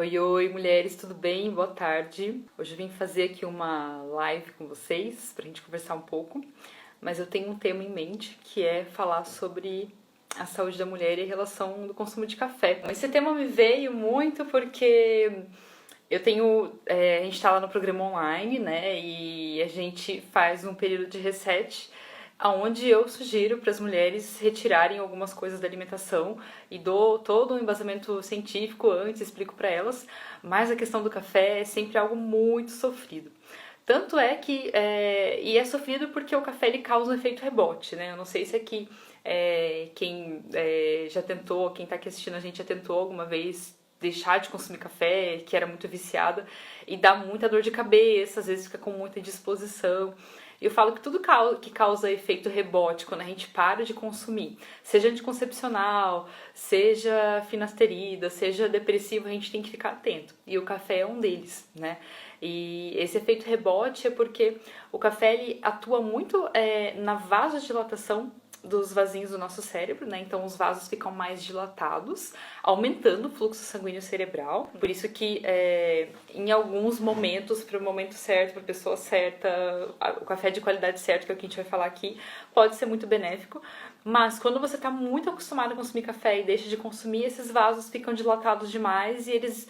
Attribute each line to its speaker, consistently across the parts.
Speaker 1: Oi, oi, mulheres, tudo bem? Boa tarde. Hoje eu vim fazer aqui uma live com vocês pra gente conversar um pouco, mas eu tenho um tema em mente que é falar sobre a saúde da mulher e a relação do consumo de café. Esse tema me veio muito porque a gente tá lá no programa online, né, e a gente faz um período de reset onde eu sugiro para as mulheres retirarem algumas coisas da alimentação e dou todo um embasamento científico antes, explico para elas, mas a questão do café é sempre algo muito sofrido. Tanto é que, e é sofrido porque o café ele causa um efeito rebote, né? Eu não sei se aqui quem já tentou, quem tá aqui assistindo a gente já tentou alguma vez deixar de consumir café, que era muito viciada, e dá muita dor de cabeça, às vezes fica com muita indisposição. Eu falo que tudo que causa efeito rebote quando a gente para de consumir, seja anticoncepcional, seja finasterida, seja depressivo, a gente tem que ficar atento. E o café é um deles, né? E esse efeito rebote é porque o café ele atua muito na vasodilatação dos vasinhos do nosso cérebro, né? Então os vasos ficam mais dilatados, aumentando o fluxo sanguíneo cerebral. Por isso que em alguns momentos, para o momento certo, para a pessoa certa, o café de qualidade certa, que é o que a gente vai falar aqui, pode ser muito benéfico. Mas quando você está muito acostumado a consumir café e deixa de consumir, esses vasos ficam dilatados demais e eles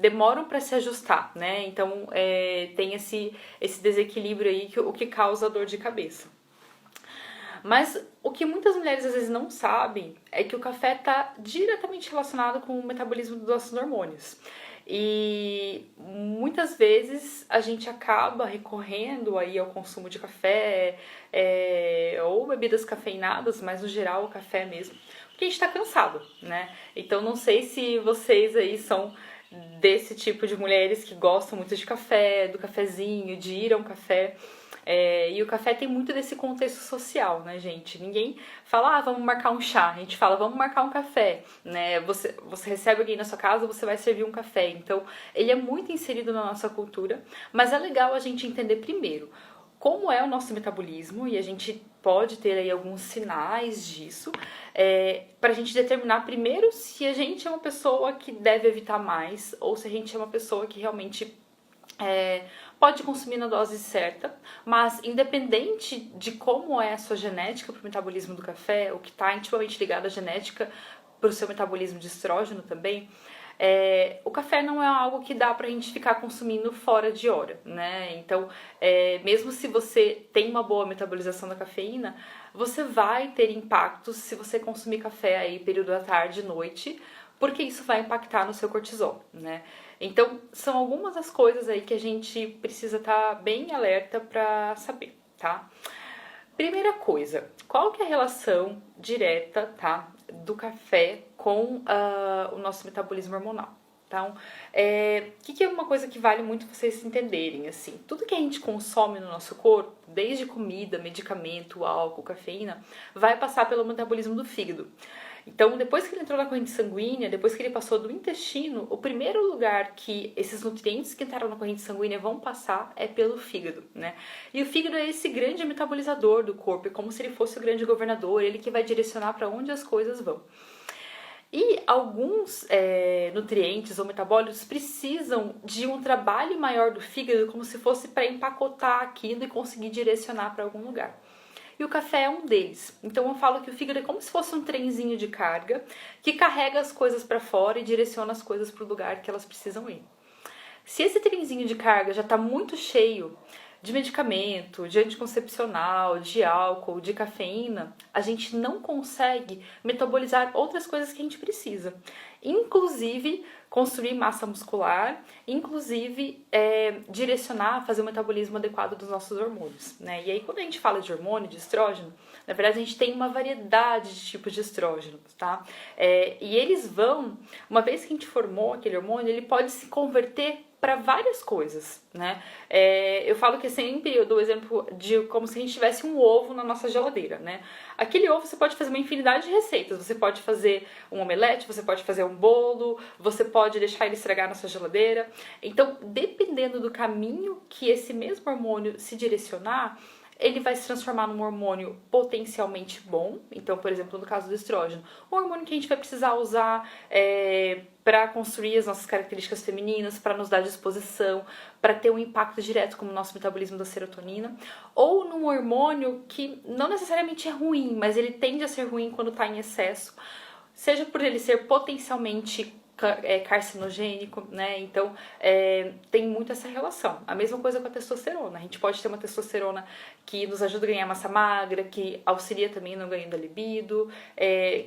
Speaker 1: demoram para se ajustar, né? Então tem esse desequilíbrio aí, o que causa dor de cabeça. Mas o que muitas mulheres às vezes não sabem é que o café está diretamente relacionado com o metabolismo dos nossos hormônios. E muitas vezes a gente acaba recorrendo aí ao consumo de café ou bebidas cafeinadas, mas no geral o café mesmo, porque a gente está cansado, né? Então não sei se vocês aí são desse tipo de mulheres que gostam muito de café, do cafezinho, de ir a um café. E o café tem muito desse contexto social, né, gente? Ninguém fala, vamos marcar um chá. A gente fala, vamos marcar um café, né? Você recebe alguém na sua casa, você vai servir um café. Então, ele é muito inserido na nossa cultura, mas é legal a gente entender primeiro como é o nosso metabolismo, e a gente pode ter aí alguns sinais disso, para a gente determinar primeiro se a gente é uma pessoa que deve evitar mais, ou se a gente é uma pessoa que realmente pode consumir na dose certa, mas independente de como é a sua genética para o metabolismo do café, o que está intimamente ligado à genética para o seu metabolismo de estrógeno também, o café não é algo que dá pra gente ficar consumindo fora de hora, né? Então, mesmo se você tem uma boa metabolização da cafeína, você vai ter impactos se você consumir café aí período da tarde e noite, porque isso vai impactar no seu cortisol, né? Então, são algumas das coisas aí que a gente precisa estar bem alerta pra saber, tá? Primeira coisa, qual que é a relação direta, tá, do café com o nosso metabolismo hormonal? Então, que é uma coisa que vale muito vocês entenderem, assim, tudo que a gente consome no nosso corpo, desde comida, medicamento, álcool, cafeína, vai passar pelo metabolismo do fígado. Então, depois que ele entrou na corrente sanguínea, depois que ele passou do intestino, o primeiro lugar que esses nutrientes que entraram na corrente sanguínea vão passar é pelo fígado, né? E o fígado é esse grande metabolizador do corpo, é como se ele fosse o grande governador, ele que vai direcionar para onde as coisas vão. E alguns nutrientes ou metabólitos precisam de um trabalho maior do fígado, como se fosse para empacotar aquilo e conseguir direcionar para algum lugar. E o café é um deles. Então eu falo que o fígado é como se fosse um trenzinho de carga que carrega as coisas para fora e direciona as coisas para o lugar que elas precisam ir. Se esse trenzinho de carga já está muito cheio de medicamento, de anticoncepcional, de álcool, de cafeína, a gente não consegue metabolizar outras coisas que a gente precisa. Inclusive, construir massa muscular, inclusive direcionar, fazer o metabolismo adequado dos nossos hormônios, né? E aí, quando a gente fala de hormônio, de estrógeno, na verdade a gente tem uma variedade de tipos de estrógeno, tá? E eles vão, uma vez que a gente formou aquele hormônio, ele pode se converter para várias coisas, né? Eu falo que sempre eu dou o exemplo de como se a gente tivesse um ovo na nossa geladeira, né? Aquele ovo você pode fazer uma infinidade de receitas. Você pode fazer um omelete, você pode fazer um bolo, você pode deixar ele estragar na sua geladeira. Então, dependendo do caminho que esse mesmo hormônio se direcionar, ele vai se transformar num hormônio potencialmente bom. Então, por exemplo, no caso do estrógeno, um hormônio que a gente vai precisar usar para construir as nossas características femininas, para nos dar disposição, para ter um impacto direto como o nosso metabolismo da serotonina, ou num hormônio que não necessariamente é ruim, mas ele tende a ser ruim quando está em excesso, seja por ele ser potencialmente carcinogênico, né? Então tem muito essa relação. A mesma coisa com a testosterona. A gente pode ter uma testosterona que nos ajuda a ganhar massa magra, que auxilia também no ganho da libido,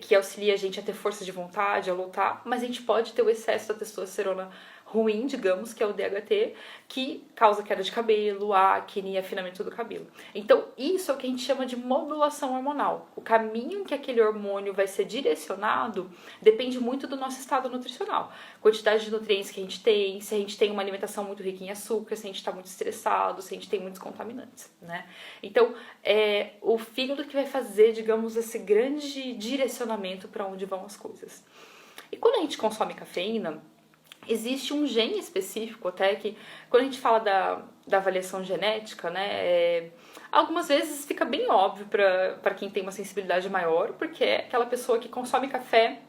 Speaker 1: que auxilia a gente a ter força de vontade, a lutar, mas a gente pode ter o excesso da testosterona ruim, digamos, que é o DHT, que causa queda de cabelo, acne e afinamento do cabelo. Então, isso é o que a gente chama de modulação hormonal. O caminho em que aquele hormônio vai ser direcionado depende muito do nosso estado nutricional. Quantidade de nutrientes que a gente tem, se a gente tem uma alimentação muito rica em açúcar, se a gente está muito estressado, se a gente tem muitos contaminantes, né? Então, é o fígado que vai fazer, digamos, esse grande direcionamento para onde vão as coisas. E quando a gente consome cafeína, existe um gene específico, até que quando a gente fala da avaliação genética, né, algumas vezes fica bem óbvio para quem tem uma sensibilidade maior, porque é aquela pessoa que consome café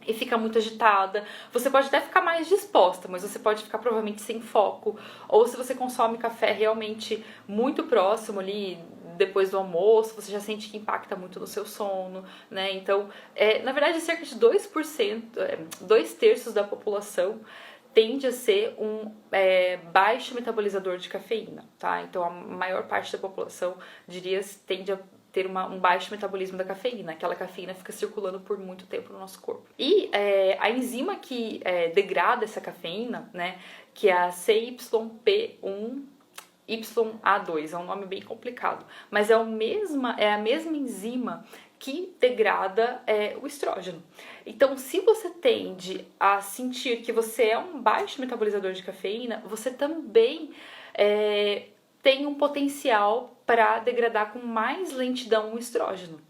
Speaker 1: e fica muito agitada. Você pode até ficar mais disposta, mas você pode ficar provavelmente sem foco. Ou se você consome café realmente muito próximo ali, depois do almoço, você já sente que impacta muito no seu sono, né? Então, na verdade, cerca de 2%, 2/3 da população tende a ser um baixo metabolizador de cafeína, tá? Então, a maior parte da população, diria, tende a ter um baixo metabolismo da cafeína. Aquela cafeína fica circulando por muito tempo no nosso corpo. E a enzima que degrada essa cafeína, né, que é a CYP1 YA2, é um nome bem complicado, mas é a mesma enzima que degrada o estrógeno. Então, se você tende a sentir que você é um baixo metabolizador de cafeína, você também tem um potencial para degradar com mais lentidão o estrógeno. O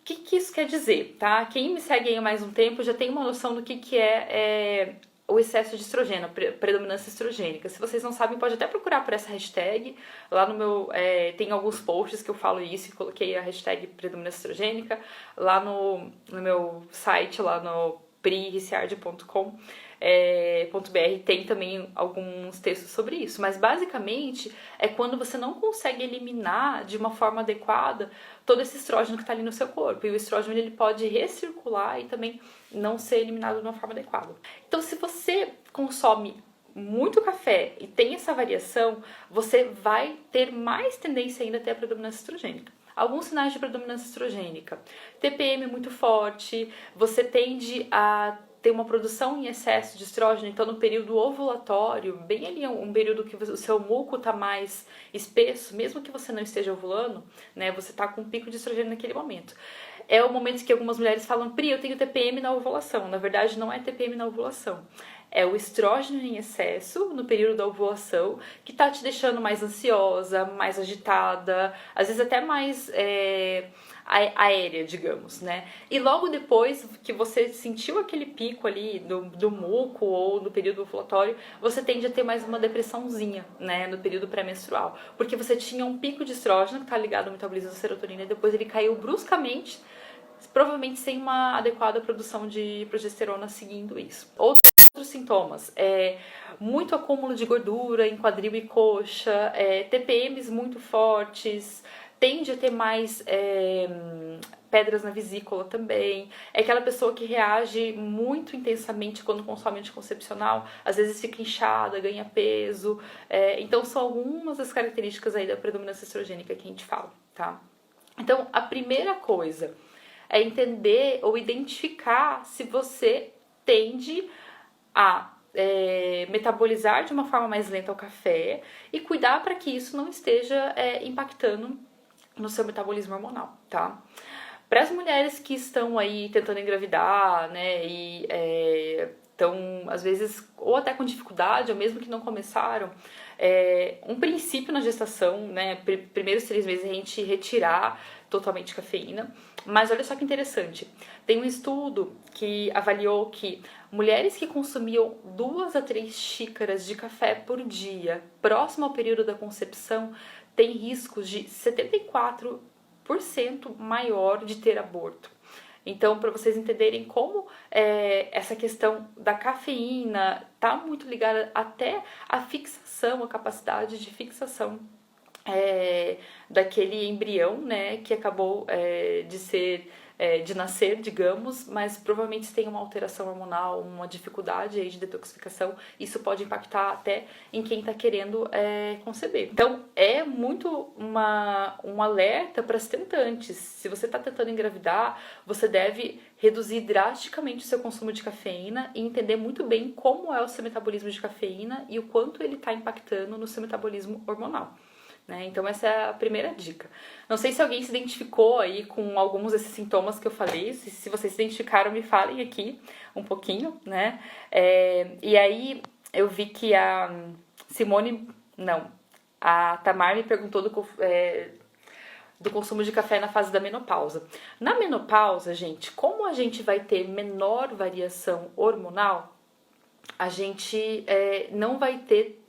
Speaker 1: que isso quer dizer, tá? Quem me segue aí há mais um tempo já tem uma noção do que é o excesso de estrogênio, a predominância estrogênica. Se vocês não sabem, pode até procurar por essa hashtag. Lá no meu tem alguns posts que eu falo isso e coloquei a hashtag predominância estrogênica. Lá no meu site, lá no pririciardi.com.br tem também alguns textos sobre isso, mas basicamente é quando você não consegue eliminar de uma forma adequada todo esse estrógeno que está ali no seu corpo, e o estrógeno ele pode recircular e também não ser eliminado de uma forma adequada. Então, se você consome muito café e tem essa variação, você vai ter mais tendência ainda a ter a predominância estrogênica. Alguns sinais de predominância estrogênica: TPM muito forte, você tende a ter uma produção em excesso de estrógeno, então no período ovulatório, bem ali um período que o seu muco está mais espesso, mesmo que você não esteja ovulando, né, você está com um pico de estrogênio naquele momento. É o momento que algumas mulheres falam: Pri, eu tenho TPM na ovulação. Na verdade, não é TPM na ovulação. É o estrógeno em excesso no período da ovulação que tá te deixando mais ansiosa, mais agitada, às vezes até mais aérea, digamos, né? E logo depois que você sentiu aquele pico ali do muco ou no período ovulatório, você tende a ter mais uma depressãozinha, né? No período pré-menstrual. Porque você tinha um pico de estrógeno que tá ligado ao metabolismo da serotonina e depois ele caiu bruscamente, provavelmente sem uma adequada produção de progesterona seguindo isso. Outros sintomas: muito acúmulo de gordura em quadril e coxa, TPMs muito fortes, tende a ter mais pedras na vesícula também. É aquela pessoa que reage muito intensamente quando consome anticoncepcional, às vezes fica inchada, ganha peso. Então são algumas das características aí da predominância estrogênica que a gente fala, tá? Então a primeira coisa é entender ou identificar se você tende a metabolizar de uma forma mais lenta o café e cuidar para que isso não esteja impactando no seu metabolismo hormonal, tá? Para as mulheres que estão aí tentando engravidar, né, e estão às vezes ou até com dificuldade, ou mesmo que não começaram, um princípio na gestação, né, primeiros 3 meses a gente retirar totalmente cafeína. Mas olha só que interessante, tem um estudo que avaliou que mulheres que consumiam 2 a 3 xícaras de café por dia, próximo ao período da concepção, tem riscos de 74% maior de ter aborto. Então, para vocês entenderem como essa questão da cafeína está muito ligada até à fixação, a capacidade de fixação daquele embrião, né, que acabou de nascer, digamos, mas provavelmente tem uma alteração hormonal, uma dificuldade aí de detoxificação, isso pode impactar até em quem está querendo conceber. Então, é muito um alerta para as tentantes. Se você está tentando engravidar, você deve reduzir drasticamente o seu consumo de cafeína e entender muito bem como é o seu metabolismo de cafeína e o quanto ele está impactando no seu metabolismo hormonal. Então essa é a primeira dica. Não sei se alguém se identificou aí com alguns desses sintomas que eu falei. Se vocês se identificaram, me falem aqui um pouquinho, né? E aí eu vi que a Tamar me perguntou do consumo de café na fase da menopausa. Na menopausa, gente, como a gente vai ter menor variação hormonal, a gente não vai ter,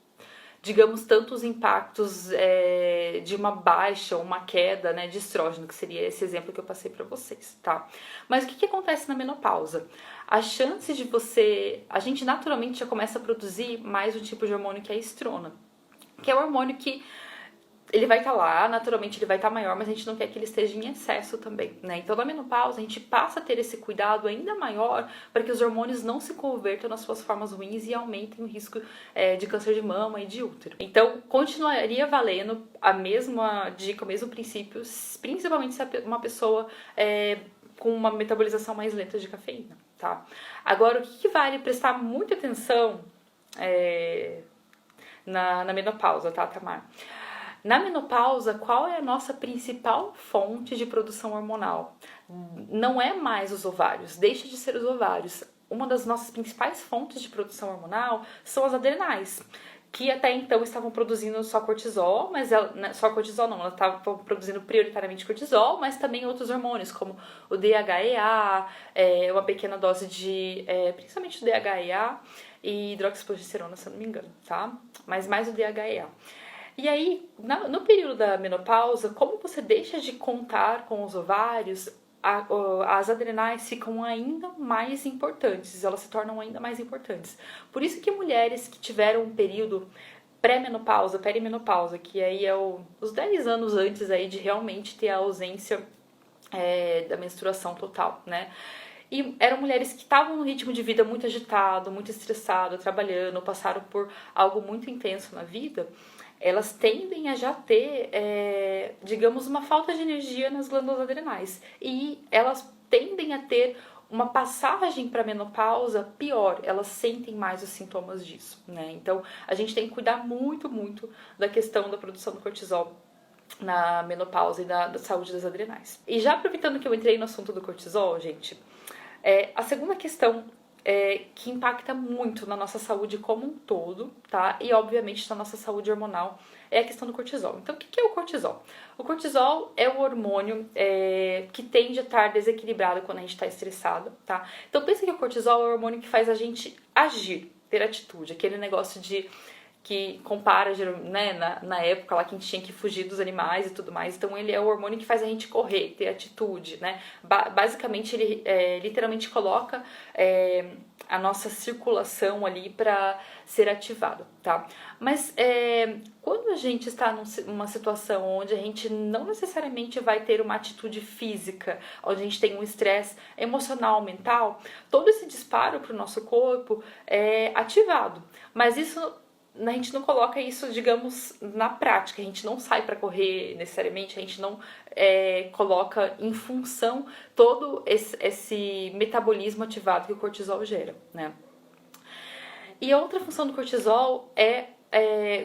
Speaker 1: digamos, tantos impactos de uma baixa ou uma queda, né, de estrógeno, que seria esse exemplo que eu passei para vocês, tá? Mas o que acontece na menopausa? A chance de a gente naturalmente já começa a produzir mais um tipo de hormônio que é a estrona, que é o hormônio que ele vai estar lá, naturalmente ele vai estar maior, mas a gente não quer que ele esteja em excesso também, né? Então, na menopausa, a gente passa a ter esse cuidado ainda maior para que os hormônios não se convertam nas suas formas ruins e aumentem o risco de câncer de mama e de útero. Então, continuaria valendo a mesma dica, o mesmo princípio, principalmente se uma pessoa com uma metabolização mais lenta de cafeína, tá? Agora, o que vale prestar muita atenção na menopausa, tá, Tamar? Na menopausa, qual é a nossa principal fonte de produção hormonal? Não é mais os ovários, deixa de ser os ovários. Uma das nossas principais fontes de produção hormonal são as adrenais, que até então estavam produzindo só cortisol, mas só cortisol não, elas estavam produzindo prioritariamente cortisol, mas também outros hormônios, como o DHEA, uma pequena dose de, principalmente o DHEA e hidroxiprogesterona, se eu não me engano, tá? Mas mais o DHEA. E aí, no período da menopausa, como você deixa de contar com os ovários, as adrenais ficam ainda mais importantes, elas se tornam ainda mais importantes. Por isso que mulheres que tiveram um período pré-menopausa, perimenopausa, que aí é os 10 anos antes aí de realmente ter a ausência da menstruação total, né? E eram mulheres que estavam num ritmo de vida muito agitado, muito estressado, trabalhando, passaram por algo muito intenso na vida. Elas tendem a já ter, digamos, uma falta de energia nas glândulas adrenais. E elas tendem a ter uma passagem para a menopausa pior, elas sentem mais os sintomas disso, né? Então, a gente tem que cuidar muito, muito da questão da produção do cortisol na menopausa e da saúde das adrenais. E já aproveitando que eu entrei no assunto do cortisol, gente, a segunda questão que impacta muito na nossa saúde como um todo, tá? E obviamente na nossa saúde hormonal é a questão do cortisol. Então, o que é o cortisol? O cortisol é o hormônio que tende a estar desequilibrado quando a gente está estressado, tá? Então, pensa que o cortisol é o hormônio que faz a gente agir, ter atitude, aquele negócio que compara, né, na época lá que a gente tinha que fugir dos animais e tudo mais. Então ele é o hormônio que faz a gente correr, ter atitude, né? Basicamente ele literalmente coloca a nossa circulação ali para ser ativado, tá? Mas quando a gente está numa situação onde a gente não necessariamente vai ter uma atitude física, onde a gente tem um estresse emocional, mental, todo esse disparo para o nosso corpo é ativado. Mas a gente não coloca isso, digamos, na prática. A gente não sai para correr necessariamente, a gente não coloca em função todo esse metabolismo ativado que o cortisol gera, né? E a outra função do cortisol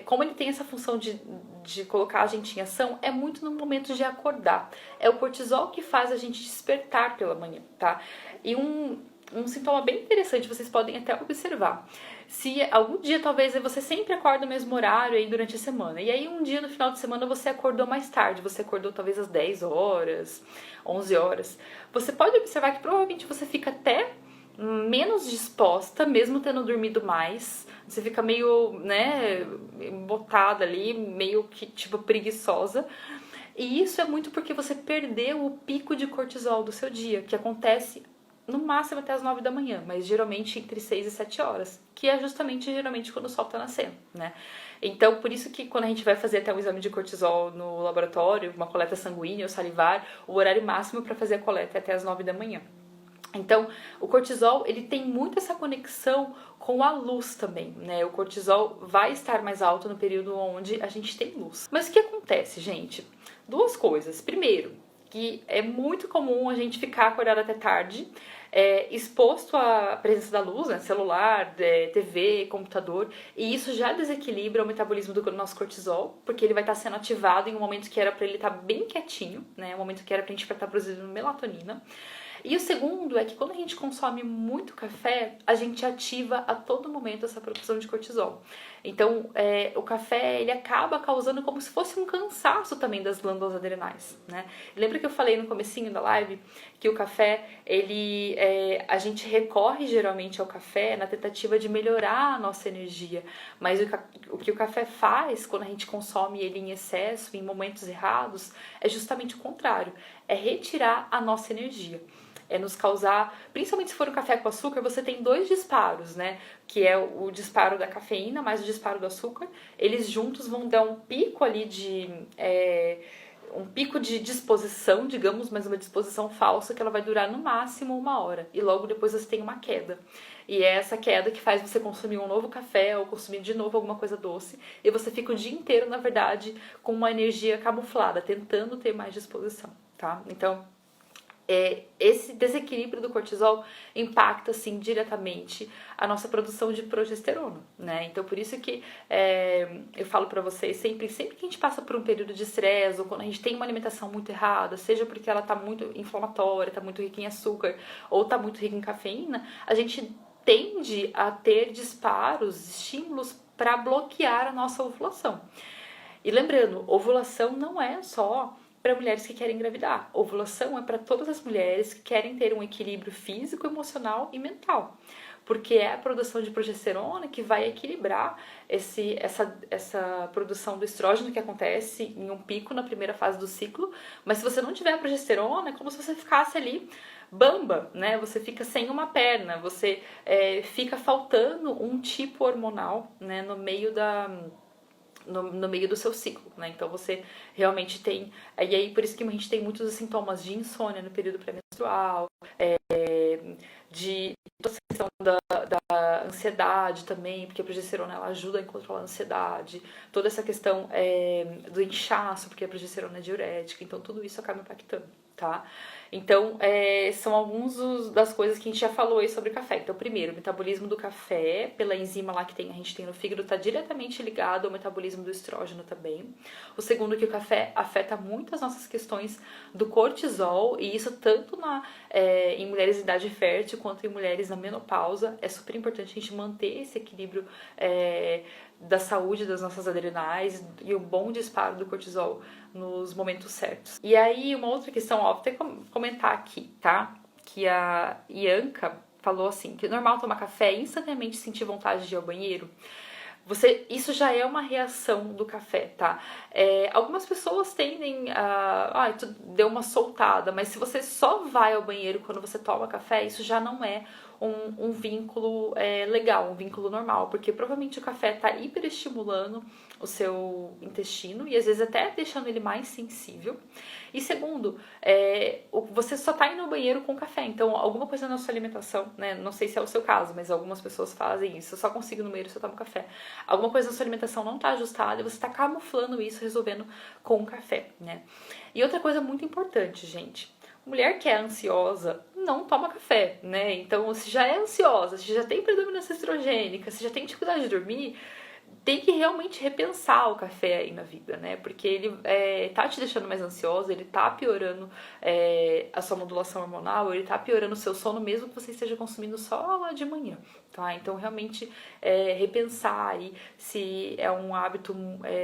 Speaker 1: como ele tem essa função de colocar a gente em ação, é muito no momento de acordar. É o cortisol que faz a gente despertar pela manhã, tá? E um sintoma bem interessante, vocês podem até observar. Se algum dia talvez você sempre acorda no mesmo horário aí durante a semana, e aí um dia no final de semana você acordou mais tarde, você acordou talvez às 10 horas, 11 horas, você pode observar que provavelmente você fica até menos disposta, mesmo tendo dormido mais. Você fica meio, né, botada ali, meio que, tipo, preguiçosa. E isso é muito porque você perdeu o pico de cortisol do seu dia, que acontece no máximo até as 9 da manhã, mas geralmente entre 6 e 7 horas, que é justamente geralmente quando o sol tá nascendo, né? Então, por isso que quando a gente vai fazer até um exame de cortisol no laboratório, uma coleta sanguínea ou salivar, o horário máximo para fazer a coleta é até as 9 da manhã. Então, o cortisol, ele tem muito essa conexão com a luz também, né? O cortisol vai estar mais alto no período onde a gente tem luz. Mas o que acontece, gente? Duas coisas. Primeiro, que é muito comum a gente ficar acordado até tarde, exposto à presença da luz, né? Celular, TV, computador, e isso já desequilibra o metabolismo do nosso cortisol, porque ele vai estar sendo ativado em um momento que era para ele estar bem quietinho, né? Um momento que era para a gente estar produzindo melatonina. E o segundo é que quando a gente consome muito café, a gente ativa a todo momento essa produção de cortisol. Então, o café, ele acaba causando como se fosse um cansaço também das glândulas adrenais, né? Lembra que eu falei no comecinho da live que o café, a gente recorre geralmente ao café na tentativa de melhorar a nossa energia, mas o que o café faz quando a gente consome ele em excesso, em momentos errados, é justamente o contrário, é retirar a nossa energia. É nos causar, principalmente se for um café com açúcar, você tem dois disparos, né? Que é o disparo da cafeína mais o disparo do açúcar. Eles juntos vão dar um pico ali um pico de disposição, digamos, mas uma disposição falsa que ela vai durar no máximo 1 hora. E logo depois você tem uma queda. E é essa queda que faz você consumir um novo café ou consumir de novo alguma coisa doce. E você fica o dia inteiro, na verdade, com uma energia camuflada, tentando ter mais disposição, tá? Então, esse desequilíbrio do cortisol impacta, assim, diretamente a nossa produção de progesterona, né? Então, por isso que eu falo pra vocês, sempre que a gente passa por um período de estresse, ou quando a gente tem uma alimentação muito errada, seja porque ela tá muito inflamatória, tá muito rica em açúcar, ou tá muito rica em cafeína, a gente tende a ter disparos, estímulos para bloquear a nossa ovulação. E lembrando, ovulação não é só para mulheres que querem engravidar. Ovulação é para todas as mulheres que querem ter um equilíbrio físico, emocional e mental. Porque é a produção de progesterona que vai equilibrar essa produção do estrógeno que acontece em um pico na primeira fase do ciclo. Mas se você não tiver a progesterona, é como se você ficasse ali bamba, né? Você fica sem uma perna, você fica faltando um tipo hormonal, né? No meio do seu ciclo, né? Então você realmente tem. E aí por isso que a gente tem muitos sintomas de insônia no período pré-menstrual, de toda a questão da ansiedade também, porque a progesterona ela ajuda a controlar a ansiedade, toda essa questão do inchaço, porque a progesterona é diurética, então tudo isso acaba impactando, tá? Então, são algumas das coisas que a gente já falou aí sobre café. Então, primeiro, o metabolismo do café, pela enzima lá que a gente tem no fígado, está diretamente ligado ao metabolismo do estrógeno também. O segundo, que o café afeta muito as nossas questões do cortisol, e isso tanto em mulheres em idade fértil quanto em mulheres na menopausa. É super importante a gente manter esse equilíbrio da saúde das nossas adrenais e o bom disparo do cortisol nos momentos certos. E aí, uma outra questão, ó, vou até comentar aqui, tá? Que a Ianca falou assim, que é normal tomar café e instantaneamente sentir vontade de ir ao banheiro. Isso já é uma reação do café, tá? Algumas pessoas tendem a... tu deu uma soltada, mas se você só vai ao banheiro quando você toma café, isso já não é um vínculo legal, um vínculo normal, porque provavelmente o café tá hiperestimulando o seu intestino e às vezes até deixando ele mais sensível. E segundo, você só tá indo ao banheiro com café, então alguma coisa na sua alimentação, né? Não sei se é o seu caso, mas algumas pessoas fazem isso. Eu só consigo ir no banheiro se eu tomo café. Alguma coisa na sua alimentação não tá ajustada e você tá camuflando isso, resolvendo com o café, né? E outra coisa muito importante, gente. Mulher que é ansiosa não toma café, né? Então, se já é ansiosa, se já tem predominância estrogênica, se já tem dificuldade de dormir, tem que realmente repensar o café aí na vida, né? Porque ele tá te deixando mais ansiosa, ele tá piorando a sua modulação hormonal, ele tá piorando o seu sono, mesmo que você esteja consumindo só lá de manhã, tá? Então, realmente, repensar aí se é um hábito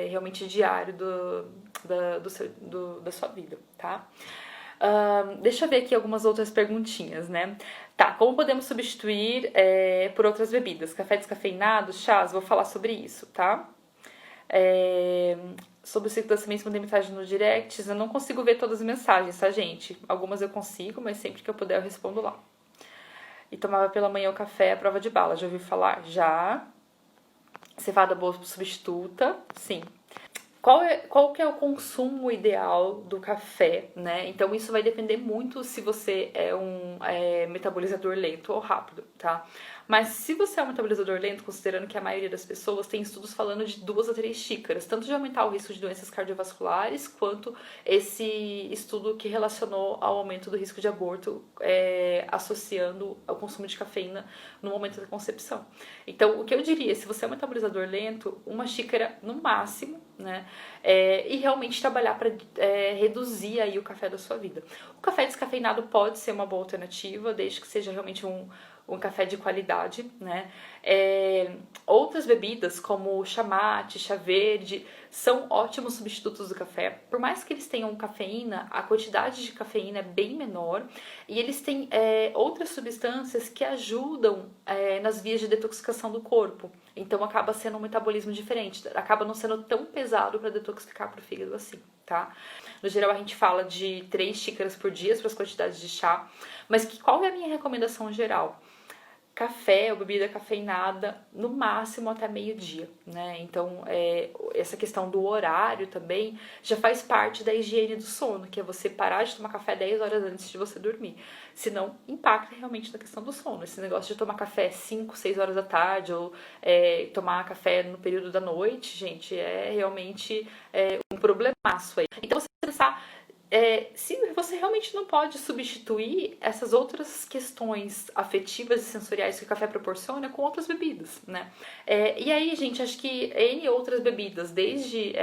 Speaker 1: realmente diário da sua vida, tá? Deixa eu ver aqui algumas outras perguntinhas, né? Tá, como podemos substituir por outras bebidas? Café descafeinado, chás, vou falar sobre isso, tá? Sobre o ciclo da semente, mandei mensagem no direct. Eu não consigo ver todas as mensagens, tá, gente? Algumas eu consigo, mas sempre que eu puder eu respondo lá. E tomava pela manhã o café à prova de bala. Já ouviu falar? Já. Cevada boa substituta, sim. Qual que é o consumo ideal do café, né? Então isso vai depender muito se você é um metabolizador lento ou rápido, tá? Mas se você é um metabolizador lento, considerando que a maioria das pessoas tem estudos falando de 2 a 3 xícaras, tanto de aumentar o risco de doenças cardiovasculares, quanto esse estudo que relacionou ao aumento do risco de aborto, associando ao consumo de cafeína no momento da concepção. Então, o que eu diria, se você é um metabolizador lento, 1 xícara no máximo, né? E realmente trabalhar para reduzir aí o café da sua vida. O café descafeinado pode ser uma boa alternativa, desde que seja realmente um café de qualidade, né? Outras bebidas, como chá mate, chá verde, são ótimos substitutos do café. Por mais que eles tenham cafeína, a quantidade de cafeína é bem menor e eles têm outras substâncias que ajudam nas vias de detoxificação do corpo. Então acaba sendo um metabolismo diferente, acaba não sendo tão pesado para detoxificar para o fígado assim, tá? No geral a gente fala de 3 xícaras por dia para as quantidades de chá, mas qual é a minha recomendação geral? Café ou bebida cafeinada no máximo até meio-dia, né? Então, essa questão do horário também já faz parte da higiene do sono, que é você parar de tomar café 10 horas antes de você dormir. Senão, impacta realmente na questão do sono. Esse negócio de tomar café 5, 6 horas da tarde ou tomar café no período da noite, gente, é realmente um problemaço aí. Então, você pensar se você realmente não pode substituir essas outras questões afetivas e sensoriais que o café proporciona com outras bebidas, né? E aí, gente, acho que N outras bebidas, desde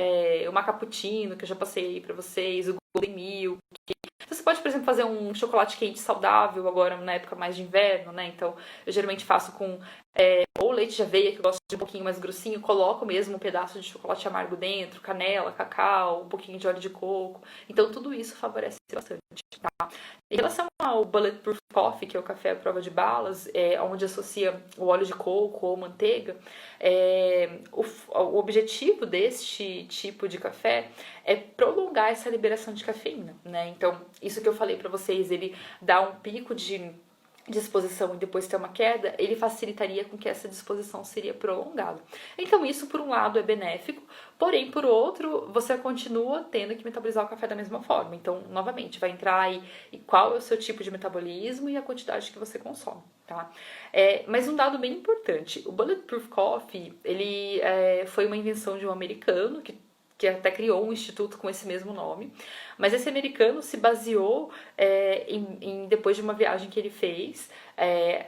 Speaker 1: o macappuccino, que eu já passei aí pra vocês, o Golden Milk. Você pode, por exemplo, fazer um chocolate quente saudável agora na época mais de inverno, né? Então, eu geralmente faço com ou leite de aveia, que eu gosto de um pouquinho mais grossinho, coloco mesmo um pedaço de chocolate amargo dentro, canela, cacau, um pouquinho de óleo de coco. Então, tudo isso favorece bastante, tá? Em relação ao Bulletproof Coffee, que é o café à prova de balas, onde associa o óleo de coco ou manteiga, o objetivo deste tipo de café é prolongar essa liberação de cafeína, né? Então, isso que eu falei pra vocês, ele dá um pico de disposição e depois ter uma queda, ele facilitaria com que essa disposição seria prolongada. Então isso por um lado é benéfico, porém por outro você continua tendo que metabolizar o café da mesma forma. Então novamente vai entrar aí qual é o seu tipo de metabolismo e a quantidade que você consome, tá? Mas um dado bem importante, o Bulletproof Coffee ele foi uma invenção de um americano que até criou um instituto com esse mesmo nome. Mas esse americano se baseou depois de uma viagem que ele fez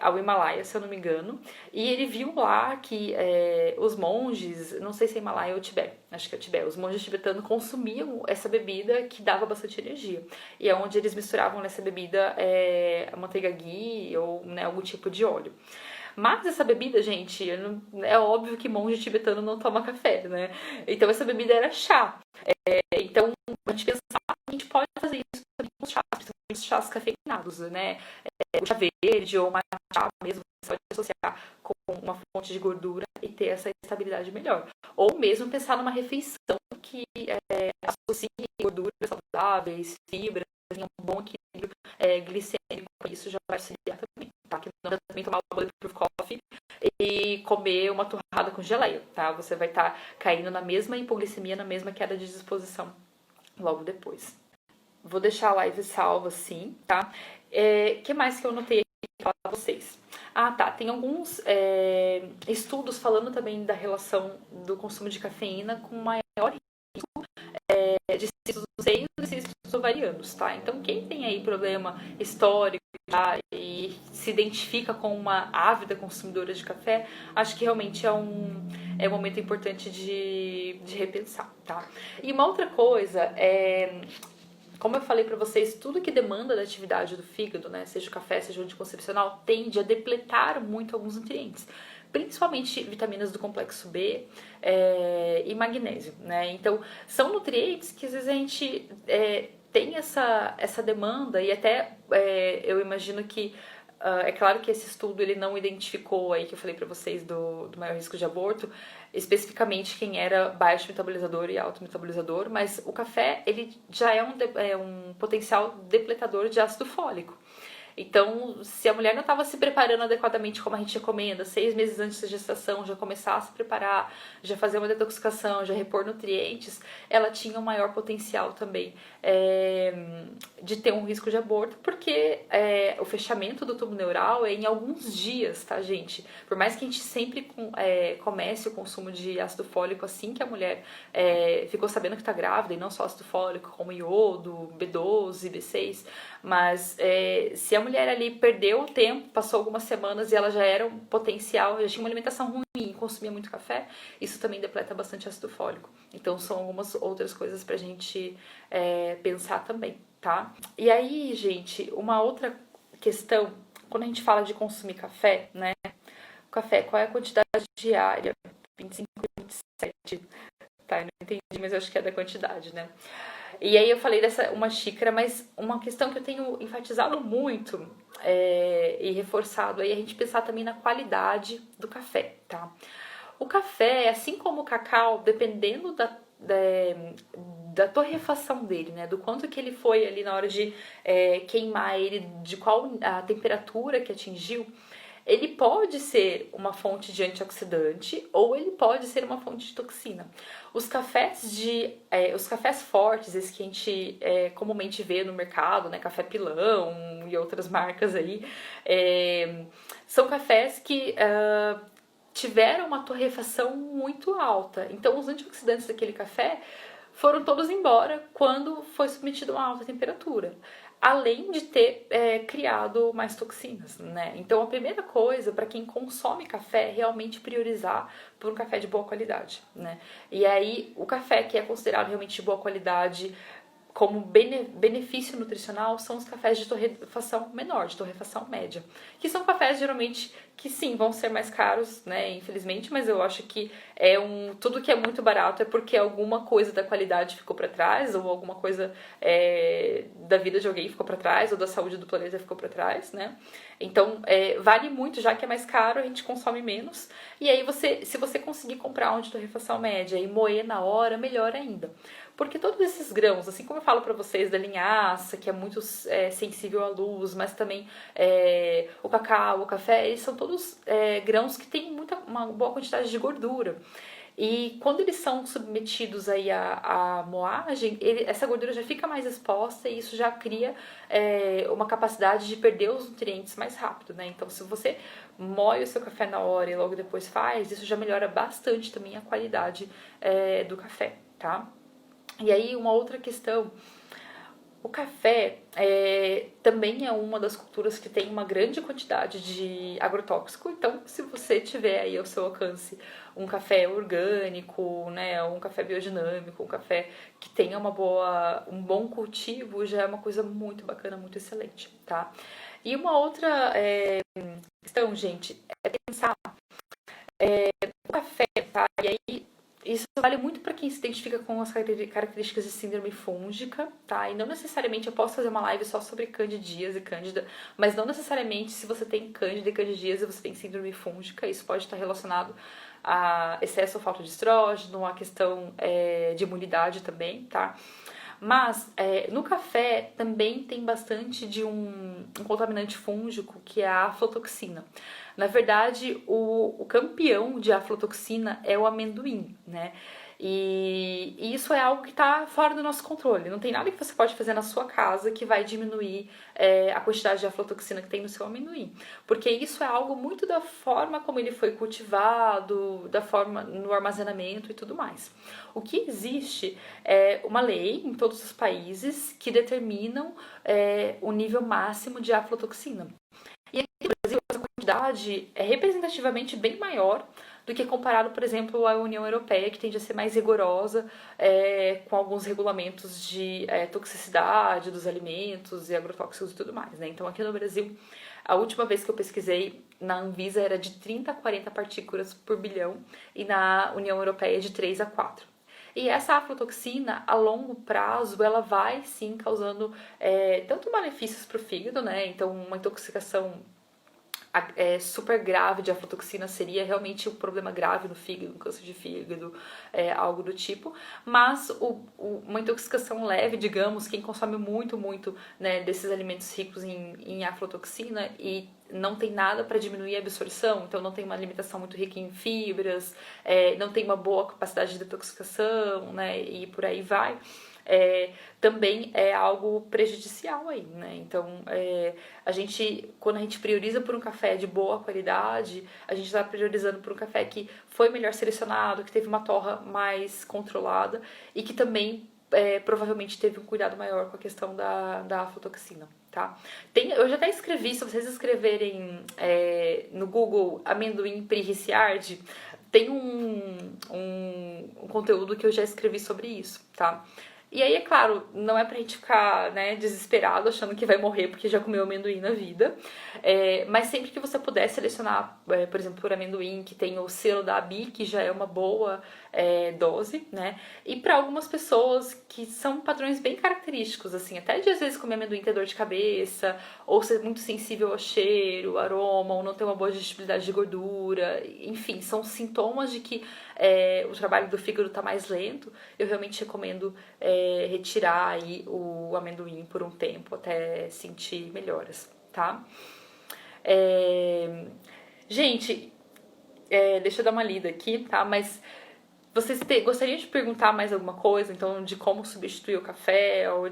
Speaker 1: ao Himalaia, se eu não me engano, e ele viu lá que os monges, não sei se é Himalaia ou Tibete, acho que é Tibete, os monges tibetanos consumiam essa bebida que dava bastante energia. E é onde eles misturavam nessa bebida a manteiga ghee ou algum tipo de óleo. Mas essa bebida, gente, é óbvio que monge tibetano não toma café, né? Então essa bebida era chá. Então a gente pensava que a gente pode fazer isso também com os chás, principalmente os chás cafeinados, né? O chá verde ou uma chá mesmo, você pode associar com uma fonte de gordura e ter essa estabilidade melhor. Ou mesmo pensar numa refeição que associe gorduras saudáveis, fibras, um bom equilíbrio glicêmico, isso já vai auxiliar também. Tá? Que não adianta também tomar o Bulletproof Coffee e comer uma torrada com geleia, tá? Você vai estar caindo na mesma hipoglicemia, na mesma queda de disposição logo depois. Vou deixar a live salva assim, tá? Que mais que eu notei aqui para vocês? Ah, tá. Tem alguns estudos falando também da relação do consumo de cafeína com maior risco de cistos dos seios e cistos ovarianos, tá? Então, quem tem aí problema histórico e se identifica com uma ávida consumidora de café, acho que realmente é um momento importante de repensar, tá? E uma outra coisa como eu falei pra vocês, tudo que demanda da atividade do fígado, né, seja o café, seja o anticoncepcional, tende a depletar muito alguns nutrientes, principalmente vitaminas do complexo B e magnésio, né? Então, são nutrientes que às vezes a gente tem essa demanda e até eu imagino que é claro que esse estudo ele não identificou aí que eu falei para vocês do maior risco de aborto, especificamente quem era baixo metabolizador e alto metabolizador, mas o café ele já é um potencial depletador de ácido fólico. Então, se a mulher não estava se preparando adequadamente como a gente recomenda, 6 meses antes da gestação, já começar a se preparar, já fazer uma detoxificação, já repor nutrientes, ela tinha um maior potencial também de ter um risco de aborto, porque o fechamento do tubo neural é em alguns dias, tá, gente? Por mais que a gente sempre comece o consumo de ácido fólico assim que a mulher ficou sabendo que está grávida, e não só ácido fólico, como iodo, B12, B6, mas se a mulher ali perdeu o tempo, passou algumas semanas e ela já era um potencial, já tinha uma alimentação ruim, consumia muito café, isso também depleta bastante ácido fólico. Então são algumas outras coisas pra gente pensar também, tá? E aí, gente, uma outra questão, quando a gente fala de consumir café, né? O café, qual é a quantidade diária? 25, 27, tá? Eu não entendi, mas eu acho que é da quantidade, né? E aí eu falei dessa uma xícara, mas uma questão que eu tenho enfatizado muito e reforçado aí é a gente pensar também na qualidade do café, tá? O café, assim como o cacau, dependendo da torrefação dele, né? Do quanto que ele foi ali na hora de queimar ele, de qual a temperatura que atingiu, ele pode ser uma fonte de antioxidante ou ele pode ser uma fonte de toxina. Os cafés fortes, esses que a gente comumente vê no mercado, né, Café Pilão e outras marcas aí, são cafés que tiveram uma torrefação muito alta. Então, os antioxidantes daquele café foram todos embora quando foi submetido a uma alta temperatura, além de ter criado mais toxinas, né? Então, a primeira coisa para quem consome café é realmente priorizar por um café de boa qualidade, né? E aí, o café que é considerado realmente de boa qualidade como benefício nutricional são os cafés de torrefação menor, de torrefação média, que são cafés geralmente que sim, vão ser mais caros, né, infelizmente, mas eu acho que tudo que é muito barato é porque alguma coisa da qualidade ficou para trás, ou alguma coisa da vida de alguém ficou para trás, ou da saúde do planeta ficou para trás, né? Então, vale muito, já que é mais caro, a gente consome menos, e aí se você conseguir comprar um de torrefação média e moer na hora, melhor ainda. Porque todos esses grãos, assim como eu falo para vocês da linhaça, que é muito sensível à luz, mas também o cacau, o café, eles são todos grãos que têm uma boa quantidade de gordura. E quando eles são submetidos aí à moagem, essa gordura já fica mais exposta e isso já cria uma capacidade de perder os nutrientes mais rápido, né? Então, se você moe o seu café na hora e logo depois faz, isso já melhora bastante também a qualidade do café, tá? E aí, uma outra questão, o café também é uma das culturas que tem uma grande quantidade de agrotóxico, então se você tiver aí ao seu alcance um café orgânico, né, um café biodinâmico, um café que tenha um bom cultivo, já é uma coisa muito bacana, muito excelente, tá? E uma outra questão, gente, é pensar o café, tá? E aí isso vale muito para quem se identifica com as características de síndrome fúngica, tá? E não necessariamente eu posso fazer uma live só sobre candidíase e cândida, mas não necessariamente se você tem cândida e candidíase você tem síndrome fúngica, isso pode estar relacionado a excesso ou falta de estrógeno, a questão de imunidade também, tá? Mas no café também tem bastante de um contaminante fúngico que é a aflotoxina. Na verdade, o campeão de aflotoxina é o amendoim, né? E isso é algo que está fora do nosso controle. Não tem nada que você pode fazer na sua casa que vai diminuir a quantidade de aflotoxina que tem no seu amendoim. Porque isso é algo muito da forma como ele foi cultivado, da forma no armazenamento e tudo mais. O que existe é uma lei em todos os países que determinam o nível máximo de aflotoxina. E aqui no Brasil, essa quantidade é representativamente bem maior do que comparado, por exemplo, à União Europeia, que tende a ser mais rigorosa com alguns regulamentos de toxicidade dos alimentos e agrotóxicos e tudo mais, né? Então, aqui no Brasil, a última vez que eu pesquisei, na Anvisa era de 30 a 40 partículas por bilhão e na União Europeia de 3 a 4. E essa aflatoxina, a longo prazo, ela vai sim causando tanto malefícios para o fígado, né? Então, uma intoxicação super grave de aflatoxina seria realmente um problema grave no fígado, um câncer de fígado, algo do tipo. Mas uma intoxicação leve, digamos, quem consome muito, né, desses alimentos ricos em aflatoxina e não tem nada para diminuir a absorção, então não tem uma alimentação muito rica em fibras, não tem uma boa capacidade de detoxificação, né, e por aí vai. Também é algo prejudicial aí, né? Então, quando a gente prioriza por um café de boa qualidade, a gente está priorizando por um café que foi melhor selecionado, que teve uma torra mais controlada e que também provavelmente teve um cuidado maior com a questão da aflatoxina, tá? Eu já até escrevi, se vocês escreverem no Google amendoim Prix Ricciardi, tem um conteúdo que eu já escrevi sobre isso, tá? E aí, é claro, não é pra gente ficar, né, desesperado achando que vai morrer porque já comeu amendoim na vida. Mas sempre que você puder selecionar, por exemplo, por amendoim que tem o selo da ABI, que já é uma boa dose, né? E para algumas pessoas que são padrões bem característicos, assim, até de às vezes comer amendoim ter dor de cabeça, ou ser muito sensível ao cheiro, aroma, ou não ter uma boa digestibilidade de gordura, enfim, são sintomas de que o trabalho do fígado está mais lento. Eu realmente recomendo retirar aí o amendoim por um tempo até sentir melhoras, tá? Gente, deixa eu dar uma lida aqui, tá? Mas vocês gostariam de perguntar mais alguma coisa, então, de como substituir o café, ou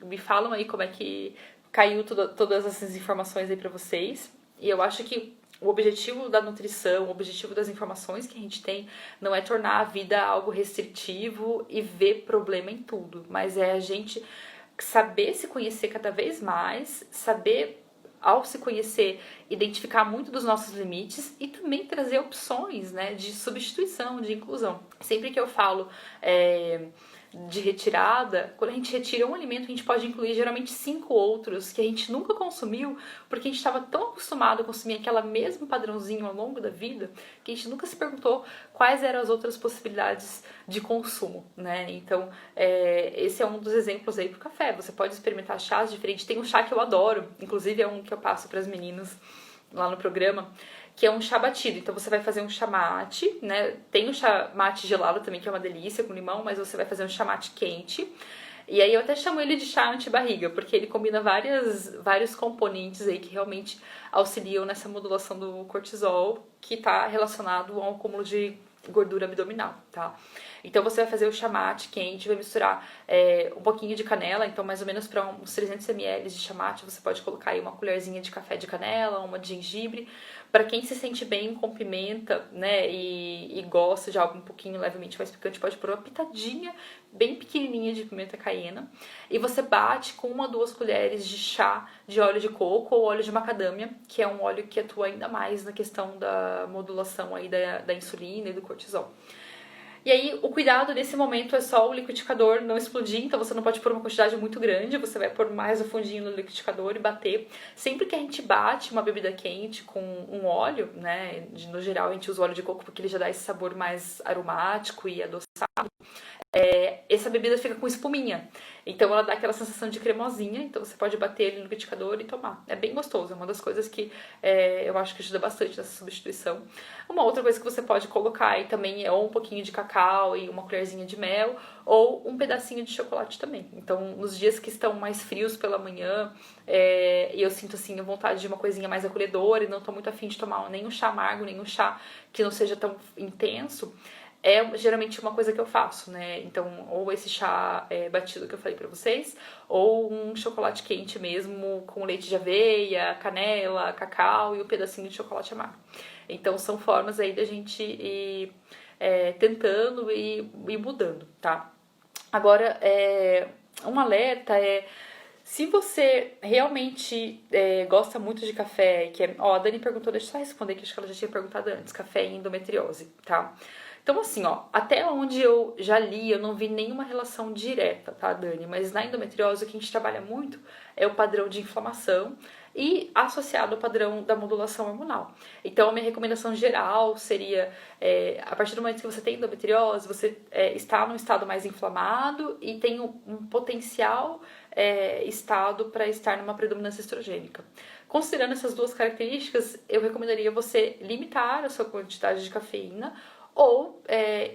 Speaker 1: me falam aí como é que caiu todas essas informações aí pra vocês. E eu acho que o objetivo da nutrição, o objetivo das informações que a gente tem, não é tornar a vida algo restritivo e ver problema em tudo, mas é a gente saber se conhecer cada vez mais, saber, ao se conhecer, identificar muito dos nossos limites e também trazer opções, né, de substituição, de inclusão. Sempre que eu falo de retirada, quando a gente retira um alimento, a gente pode incluir geralmente 5 outros que a gente nunca consumiu, porque a gente estava tão acostumado a consumir aquele mesmo padrãozinho ao longo da vida, que a gente nunca se perguntou quais eram as outras possibilidades de consumo, né? Então, esse é um dos exemplos aí pro café. Você pode experimentar chás diferentes. Tem um chá que eu adoro, inclusive é um que eu passo para as meninas lá no programa, que é um chá batido. Então você vai fazer um chá mate, né? Tem o chá mate gelado também, que é uma delícia com limão, mas você vai fazer um chá mate quente. E aí eu até chamo ele de chá anti-barriga, porque ele combina vários componentes aí que realmente auxiliam nessa modulação do cortisol, que está relacionado ao acúmulo de gordura abdominal, tá? Então você vai fazer o chá mate quente, vai misturar um pouquinho de canela, então mais ou menos para uns 300 ml de chá mate você pode colocar aí uma colherzinha de café de canela, uma de gengibre. Para quem se sente bem com pimenta, né, e gosta de algo um pouquinho levemente mais picante, pode pôr uma pitadinha bem pequenininha de pimenta caiena. E você bate com 1 a 2 colheres de chá de óleo de coco ou óleo de macadâmia, que é um óleo que atua ainda mais na questão da modulação aí da insulina e do cortisol. E aí, o cuidado nesse momento é só o liquidificador não explodir, então você não pode pôr uma quantidade muito grande, você vai pôr mais o fundinho no liquidificador e bater. Sempre que a gente bate uma bebida quente com um óleo, né, no geral a gente usa óleo de coco porque ele já dá esse sabor mais aromático e adoçado, essa bebida fica com espuminha. Então ela dá aquela sensação de cremosinha, então você pode bater ele no liquidificador e tomar. É bem gostoso, é uma das coisas que eu acho que ajuda bastante nessa substituição. Uma outra coisa que você pode colocar aí também é ou um pouquinho de cacau e uma colherzinha de mel, ou um pedacinho de chocolate também. Então, nos dias que estão mais frios pela manhã, e eu sinto assim a vontade de uma coisinha mais acolhedora e não tô muito afim de tomar nem um chá amargo, nem um chá que não seja tão intenso, é geralmente uma coisa que eu faço, né? Então, ou esse chá batido que eu falei pra vocês, ou um chocolate quente mesmo, com leite de aveia, canela, cacau e um pedacinho de chocolate amargo. Então, são formas aí da gente ir tentando e mudando, tá? Agora, um alerta se você realmente gosta muito de café, a Dani perguntou, deixa eu só responder, que acho que ela já tinha perguntado antes, café e endometriose, tá? Então, assim, até onde eu já li, eu não vi nenhuma relação direta, tá, Dani? Mas na endometriose, o que a gente trabalha muito é o padrão de inflamação e associado ao padrão da modulação hormonal. Então, a minha recomendação geral seria, a partir do momento que você tem endometriose, você está num estado mais inflamado e tem um potencial estado para estar numa predominância estrogênica. Considerando essas duas características, eu recomendaria você limitar a sua quantidade de cafeína ou,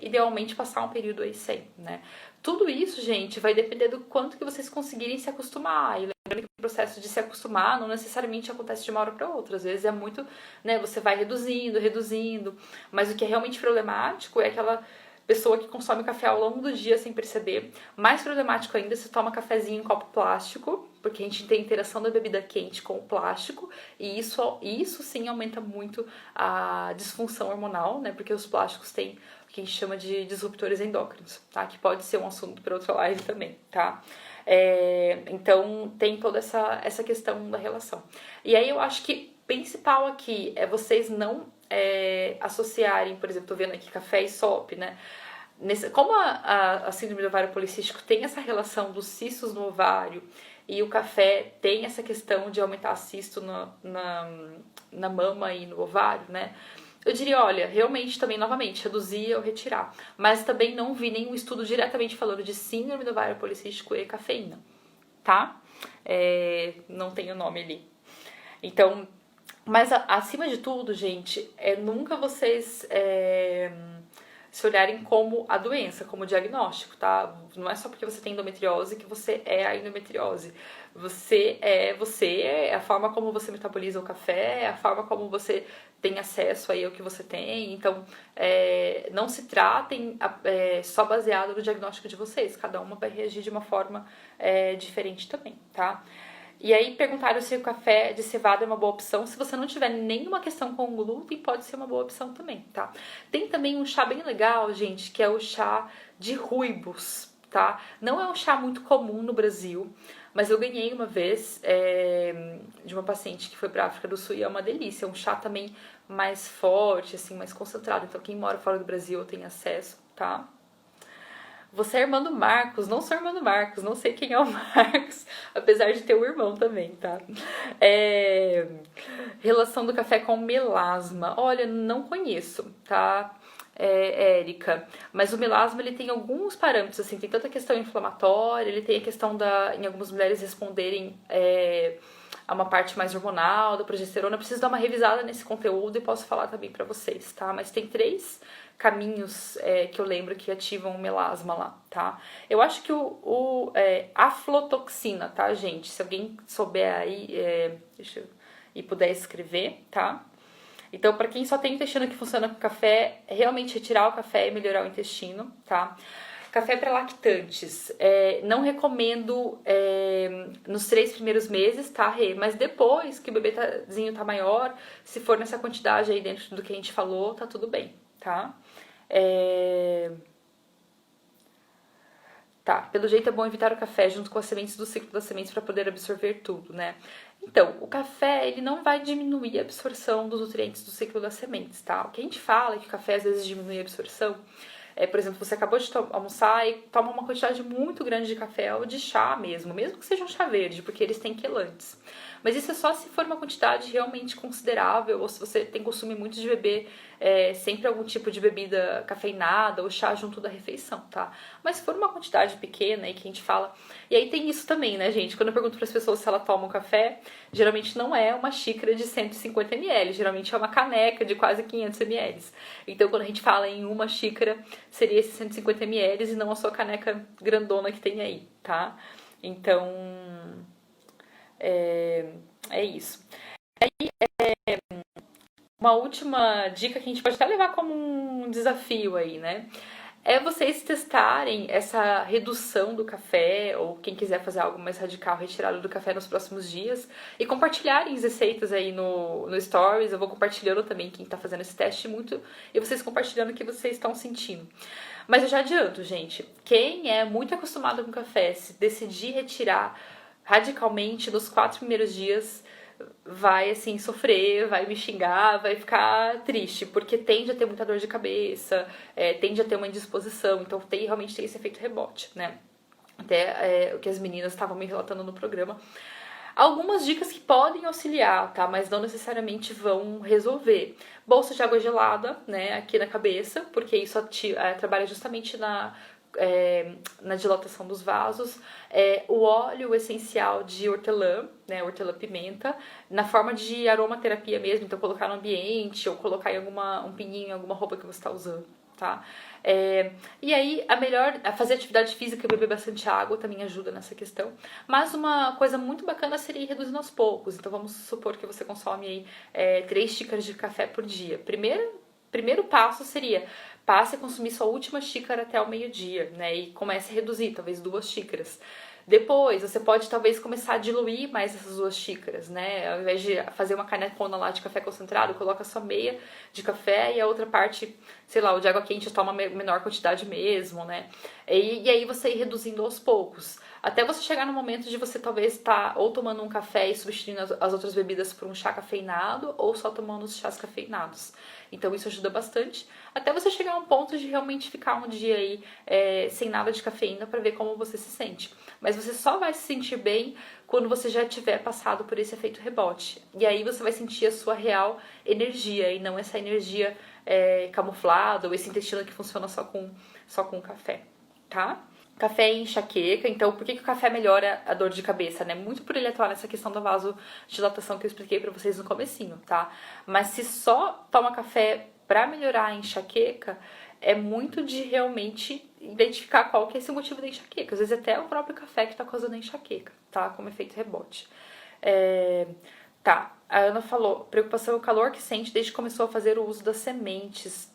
Speaker 1: idealmente, passar um período aí sem, né? Tudo isso, gente, vai depender do quanto que vocês conseguirem se acostumar. E lembrando que o processo de se acostumar não necessariamente acontece de uma hora para outra. Às vezes é muito, né, você vai reduzindo. Mas o que é realmente problemático é aquela pessoa que consome café ao longo do dia sem perceber. Mais problemático ainda se toma cafezinho em copo plástico, porque a gente tem a interação da bebida quente com o plástico, e isso sim aumenta muito a disfunção hormonal, né? Porque os plásticos têm o que a gente chama de disruptores endócrinos, tá? Que pode ser um assunto para outra live também, tá? Então tem toda essa questão da relação. E aí eu acho que principal aqui é vocês não associarem, por exemplo, tô vendo aqui café e SOP, né? Como a síndrome do ovário policístico tem essa relação dos cistos no ovário e o café tem essa questão de aumentar cisto na mama e no ovário, né? Eu diria, olha, realmente também, novamente, reduzir ou retirar. Mas também não vi nenhum estudo diretamente falando de síndrome do ovário policístico e cafeína, tá? Não tem o nome ali. Então, mas acima de tudo, gente, nunca vocês se olharem como a doença, como o diagnóstico, tá? Não é só porque você tem endometriose que você é a endometriose. Você é a forma como você metaboliza o café, é a forma como você tem acesso aí ao que você tem. Então, não se tratem só baseado no diagnóstico de vocês. Cada uma vai reagir de uma forma diferente também, tá? E aí perguntaram se o café de cevada é uma boa opção. Se você não tiver nenhuma questão com glúten, pode ser uma boa opção também, tá? Tem também um chá bem legal, gente, que é o chá de ruibos, tá? Não é um chá muito comum no Brasil, mas eu ganhei uma vez de uma paciente que foi pra África do Sul e é uma delícia. É um chá também mais forte, assim, mais concentrado. Então quem mora fora do Brasil tem acesso, tá? Você é irmã do Marcos, não sou irmã do Marcos, não sei quem é o Marcos, apesar de ter um irmão também, tá? Relação do café com melasma. Olha, não conheço, tá, Érica? Mas o melasma, ele tem alguns parâmetros, assim, tem tanta questão inflamatória, ele tem a questão em algumas mulheres responderem a uma parte mais hormonal, da progesterona. Eu preciso dar uma revisada nesse conteúdo e posso falar também pra vocês, tá? Mas tem 3 caminhos que eu lembro que ativam o melasma lá, tá? Eu acho que aflotoxina, tá, gente? Se alguém souber aí, e puder escrever, tá? Então, para quem só tem intestino que funciona com café, realmente retirar o café e melhorar o intestino, tá? Café para lactantes, não recomendo nos 3 primeiros meses, tá, Rê? Mas depois que o bebezinho tá maior, se for nessa quantidade aí dentro do que a gente falou, tá tudo bem, tá? Tá, pelo jeito é bom evitar o café junto com as sementes do ciclo das sementes para poder absorver tudo, né? Então, o café, ele não vai diminuir a absorção dos nutrientes do ciclo das sementes, tá? O que a gente fala é que o café às vezes diminui a absorção. Por exemplo, você acabou de almoçar e toma uma quantidade muito grande de café ou de chá mesmo que seja um chá verde, porque eles têm quelantes. Mas isso é só se for uma quantidade realmente considerável ou se você tem costume muito de beber sempre algum tipo de bebida cafeinada ou chá junto da refeição, tá? Mas se for uma quantidade pequena aí que a gente fala... E aí tem isso também, né, gente? Quando eu pergunto para as pessoas se ela toma um café, geralmente não é uma xícara de 150 ml, geralmente é uma caneca de quase 500 ml. Então, quando a gente fala em uma xícara, seria esses 150 ml e não a sua caneca grandona que tem aí, tá? Então, é isso. Aí, uma última dica que a gente pode até levar como um desafio aí, né? É vocês testarem essa redução do café, ou quem quiser fazer algo mais radical, retirada do café nos próximos dias, e compartilharem as receitas aí no Stories. Eu vou compartilhando também quem tá fazendo esse teste muito, e vocês compartilhando o que vocês estão sentindo. Mas eu já adianto, gente, quem é muito acostumado com café, se decidir retirar radicalmente nos 4 primeiros dias, vai, assim, sofrer, vai me xingar, vai ficar triste, porque tende a ter muita dor de cabeça, tende a ter uma indisposição, então realmente tem esse efeito rebote, né? Até o que as meninas estavam me relatando no programa. Algumas dicas que podem auxiliar, tá? Mas não necessariamente vão resolver. Bolsa de água gelada, né? Aqui na cabeça, porque isso trabalha justamente na dilatação dos vasos. O óleo essencial de hortelã, né? Hortelã-pimenta, na forma de aromaterapia mesmo. Então, colocar no ambiente ou colocar em um pininho em alguma roupa que você está usando. Tá? E aí, fazer atividade física e beber bastante água também ajuda nessa questão. Mas uma coisa muito bacana seria ir reduzindo aos poucos. Então, vamos supor que você consome aí, 3 xícaras de café por dia. Primeiro passo seria, passe a consumir sua última xícara até o meio-dia, né? E comece a reduzir, talvez 2 xícaras. Depois, você pode talvez começar a diluir mais essas 2 xícaras, né? Ao invés de fazer uma canecona lá de café concentrado, coloca só meia de café e a outra parte, sei lá, o de água quente toma menor quantidade mesmo, né? E aí você ir reduzindo aos poucos. Até você chegar no momento de você talvez estar ou tomando um café e substituindo as outras bebidas por um chá cafeinado ou só tomando os chás cafeinados. Então isso ajuda bastante. Até você chegar a um ponto de realmente ficar um dia aí sem nada de cafeína para ver como você se sente. Mas você só vai se sentir bem quando você já tiver passado por esse efeito rebote. E aí você vai sentir a sua real energia e não essa energia camuflada ou esse intestino que funciona só com café, tá? Café e enxaqueca, então por que o café melhora a dor de cabeça, né? Muito por ele atuar nessa questão da vasodilatação que eu expliquei pra vocês no comecinho, tá? Mas se só toma café pra melhorar a enxaqueca, é muito de realmente identificar qual que é esse motivo da enxaqueca. Às vezes até é o próprio café que tá causando a enxaqueca, tá? Como efeito rebote. Tá, a Ana falou, preocupação é o calor que sente desde que começou a fazer o uso das sementes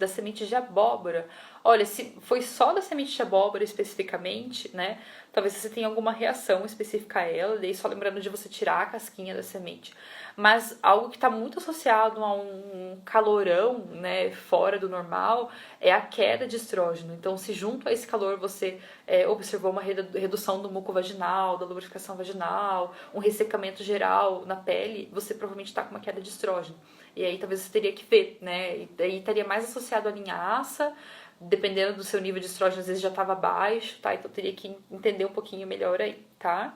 Speaker 1: de abóbora. Olha, se foi só da semente de abóbora especificamente, né? Talvez você tenha alguma reação específica a ela, daí só lembrando de você tirar a casquinha da semente. Mas algo que está muito associado a um calorão, né, fora do normal, é a queda de estrógeno. Então, se junto a esse calor você observou uma redução do muco vaginal, da lubrificação vaginal, um ressecamento geral na pele, você provavelmente está com uma queda de estrógeno. E aí talvez você teria que ver, né? E daí estaria mais associado à linhaça, dependendo do seu nível de estrógeno, às vezes já estava baixo, tá? Então teria que entender um pouquinho melhor aí, tá?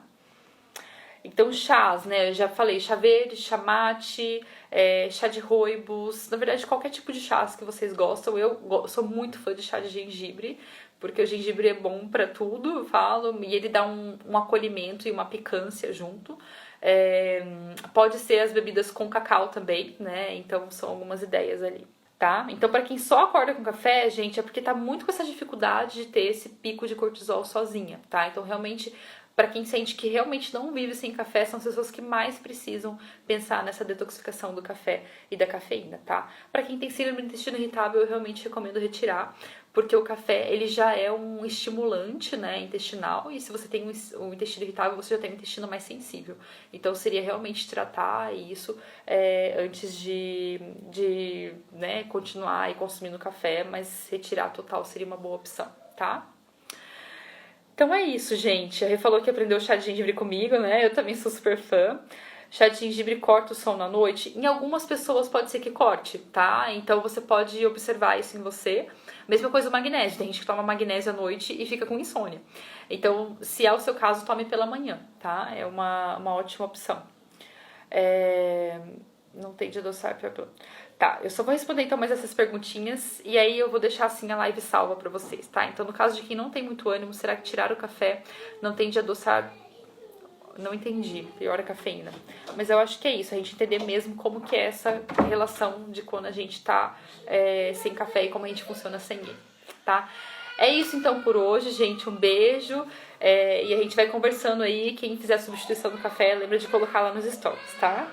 Speaker 1: Então, chás, né? Eu já falei, chá verde, chá mate, chá de rooibos, na verdade, qualquer tipo de chás que vocês gostam. Eu sou muito fã de chá de gengibre, porque o gengibre é bom pra tudo, eu falo, e ele dá um acolhimento e uma picância junto. Pode ser as bebidas com cacau também, né? Então, são algumas ideias ali. Tá? Então, para quem só acorda com café, gente, é porque tá muito com essa dificuldade de ter esse pico de cortisol sozinha, tá? Então, realmente, para quem sente que realmente não vive sem café, são as pessoas que mais precisam pensar nessa detoxificação do café e da cafeína, tá? Para quem tem síndrome do intestino irritável, eu realmente recomendo retirar, porque o café, ele já é um estimulante, né, intestinal, e se você tem um intestino irritável, você já tem um intestino mais sensível. Então, seria realmente tratar isso antes de né, continuar aí consumindo café, mas retirar total seria uma boa opção, tá? Então é isso, gente. A Rê falou que aprendeu chá de gengibre comigo, né? Eu também sou super fã. Chá de gengibre corta o sono à noite? Em algumas pessoas pode ser que corte, tá? Então você pode observar isso em você. Mesma coisa o magnésio. Tem gente que toma magnésio à noite e fica com insônia. Então, se é o seu caso, tome pela manhã, tá? É uma ótima opção. Não tem de adoçar. Tá, eu só vou responder então mais essas perguntinhas e aí eu vou deixar assim a live salva pra vocês, tá? Então, no caso de quem não tem muito ânimo, será que tirar o café não tem de adoçar? Não entendi, pior a cafeína. Mas eu acho que é isso, a gente entender mesmo como que é essa relação de quando a gente tá sem café e como a gente funciona sem ele, tá? É isso então por hoje, gente. Um beijo. E a gente vai conversando aí. Quem fizer a substituição do café, lembra de colocar lá nos stories, tá?